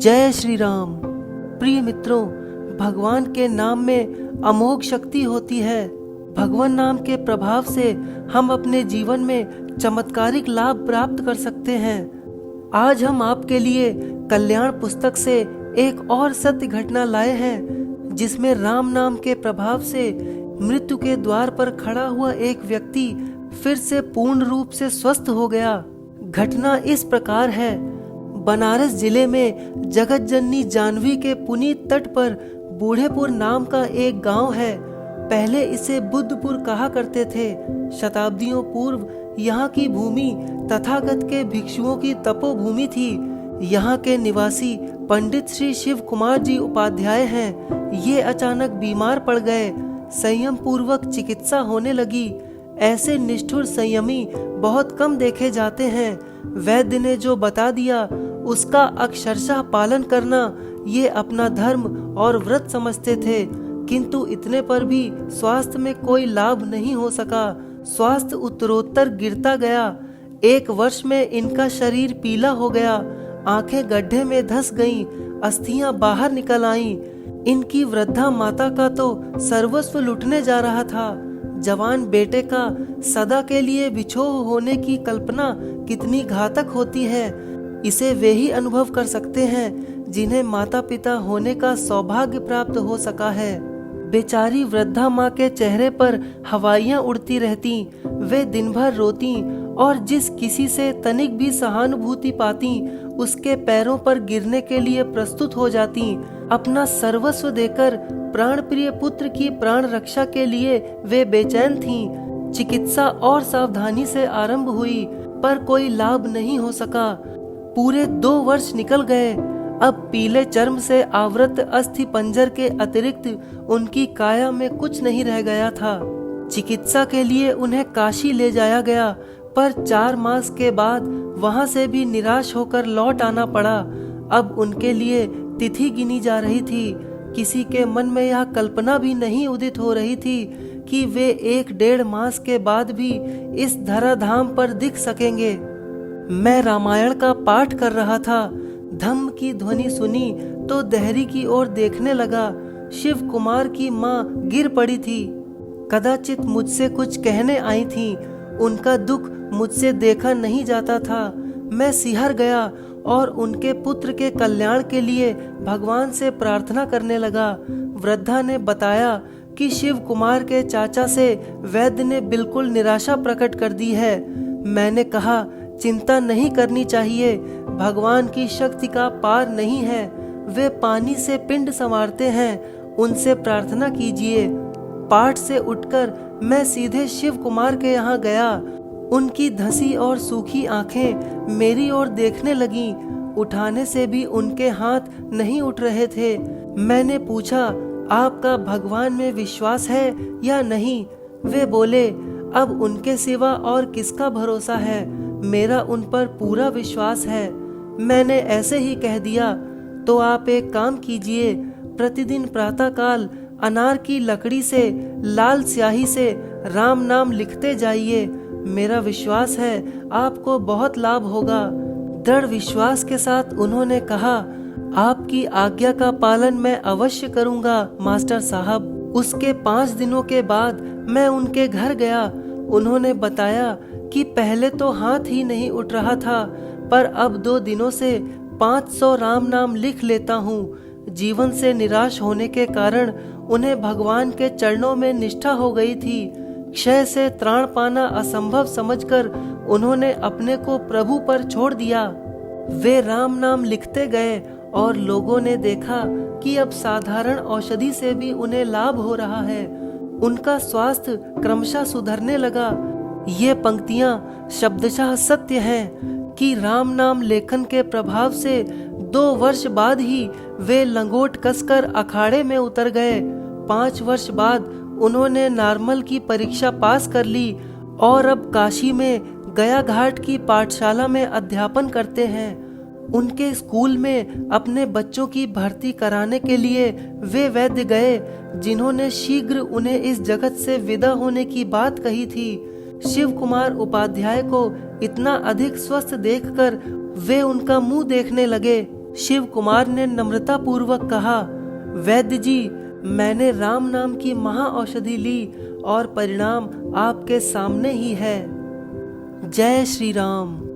जय श्री राम। प्रिय मित्रों, भगवान के नाम में अमोघ शक्ति होती है। भगवान नाम के प्रभाव से हम अपने जीवन में चमत्कारिक लाभ प्राप्त कर सकते हैं। आज हम आपके लिए कल्याण पुस्तक से एक और सत्य घटना लाए हैं, जिसमें राम नाम के प्रभाव से मृत्यु के द्वार पर खड़ा हुआ एक व्यक्ति फिर से पूर्ण रूप से स्वस्थ हो गया। घटना इस प्रकार है। बनारस जिले में जगत जननी जाह्नवी के पुनीत तट पर बूढ़ेपुर नाम का एक गांव है। पहले इसे बुद्धपुर कहा करते थे। शताब्दियों पूर्व यहाँ की भूमि तथागत के भिक्षुओं की तपोभूमि थी। यहाँ के निवासी पंडित श्री शिव कुमार जी उपाध्याय हैं। ये अचानक बीमार पड़ गए। संयम पूर्वक चिकित्सा होने लगी। ऐसे निष्ठुर संयमी बहुत कम देखे जाते हैं। वैद्य ने जो बता दिया उसका अक्षरशः पालन करना ये अपना धर्म और व्रत समझते थे, किंतु इतने पर भी स्वास्थ्य में कोई लाभ नहीं हो सका। स्वास्थ्य उत्तरोत्तर गिरता गया। 1 वर्ष में इनका शरीर पीला हो गया, आंखें गड्ढे में धंस गईं, अस्थियां बाहर निकल आईं। इनकी वृद्धा माता का तो सर्वस्व लुटने जा रहा था। जवान बेटे का सदा के लिए बिछोह होने की कल्पना कितनी घातक होती है, इसे वे ही अनुभव कर सकते हैं जिन्हें माता पिता होने का सौभाग्य प्राप्त हो सका है। बेचारी वृद्धा माँ के चेहरे पर हवाइयाँ उड़ती रहती। वे दिन भर रोती और जिस किसी से तनिक भी सहानुभूति पाती उसके पैरों पर गिरने के लिए प्रस्तुत हो जाती। अपना सर्वस्व देकर प्राण प्रिय पुत्र की प्राण रक्षा के लिए वे बेचैन थीं। चिकित्सा और सावधानी से आरंभ हुई, पर कोई लाभ नहीं हो सका। पूरे 2 वर्ष निकल गए। अब पीले चर्म से आवृत अस्थि पंजर के अतिरिक्त उनकी काया में कुछ नहीं रह गया था। चिकित्सा के लिए उन्हें काशी ले जाया गया, पर 4 मास के बाद वहां से भी निराश होकर लौट आना पड़ा। अब उनके लिए तिथि गिनी जा रही थी। किसी के मन में यह कल्पना भी नहीं उदित हो रही थी कि वे 1-1.5 मास के बाद भी इस धराधाम पर दिख सकेंगे। मैं रामायण का पाठ कर रहा था। धम्म की ध्वनि सुनी तो देहरी की ओर देखने लगा। शिव कुमार की माँ गिर पड़ी थी। कदाचित मुझसे कुछ कहने आई थी। उनका दुख मुझसे देखा नहीं जाता था। मैं सिहर गया और उनके पुत्र के कल्याण के लिए भगवान से प्रार्थना करने लगा। वृद्धा ने बताया कि शिव कुमार के चाचा से वैद्य ने बिल्कुल निराशा प्रकट कर दी है। मैंने कहा, चिंता नहीं करनी चाहिए, भगवान की शक्ति का पार नहीं है। वे पानी से पिंड संवारते हैं, उनसे प्रार्थना कीजिए। पाठ से उठकर मैं सीधे शिव कुमार के यहाँ गया। उनकी धंसी और सूखी आंखें मेरी ओर देखने लगीं। उठाने से भी उनके हाथ नहीं उठ रहे थे। मैंने पूछा, आपका भगवान में विश्वास है या नहीं? वे बोले, अब उनके सिवा और किसका भरोसा है? मेरा उन पर पूरा विश्वास है। मैंने ऐसे ही कह दिया, तो आप एक काम कीजिए, प्रतिदिन प्रातःकाल अनार की लकड़ी से लाल स्याही से राम नाम लिखते जाइए। मेरा विश्वास है आपको बहुत लाभ होगा। दृढ़ विश्वास के साथ उन्होंने कहा, आपकी आज्ञा का पालन मैं अवश्य करूंगा मास्टर साहब। उसके 5 दिनों के बाद मैं उनके घर गया। उन्होंने बताया कि पहले तो हाथ ही नहीं उठ रहा था, पर अब 2 दिनों से 500 राम नाम लिख लेता हूँ। जीवन से निराश होने के कारण उन्हें भगवान के चरणों में निष्ठा हो गई थी। क्षय से त्राण पाना असंभव समझकर उन्होंने अपने को प्रभु पर छोड़ दिया। वे राम नाम लिखते गए और लोगों ने देखा कि अब साधारण औषधि से भी उन्हें लाभ हो रहा है। उनका स्वास्थ्य क्रमशः सुधरने लगा। ये पंक्तियां शब्दशः सत्य हैं कि राम नाम लेखन के प्रभाव से 2 वर्ष बाद ही वे लंगोट कसकर अखाड़े में उतर गए। 5 वर्ष बाद उन्होंने नॉर्मल की परीक्षा पास कर ली और अब काशी में गया घाट की पाठशाला में अध्यापन करते हैं। उनके स्कूल में अपने बच्चों की भर्ती कराने के लिए वे वैद्य गए, जिन्होंने शीघ्र उन्हें इस जगत से विदा होने की बात कही थी। शिव कुमार उपाध्याय को इतना अधिक स्वस्थ देखकर वे उनका मुंह देखने लगे। शिव कुमार ने नम्रता पूर्वक कहा, वैद्य जी, मैंने राम नाम की महा औषधि ली और परिणाम आपके सामने ही है। जय श्री राम।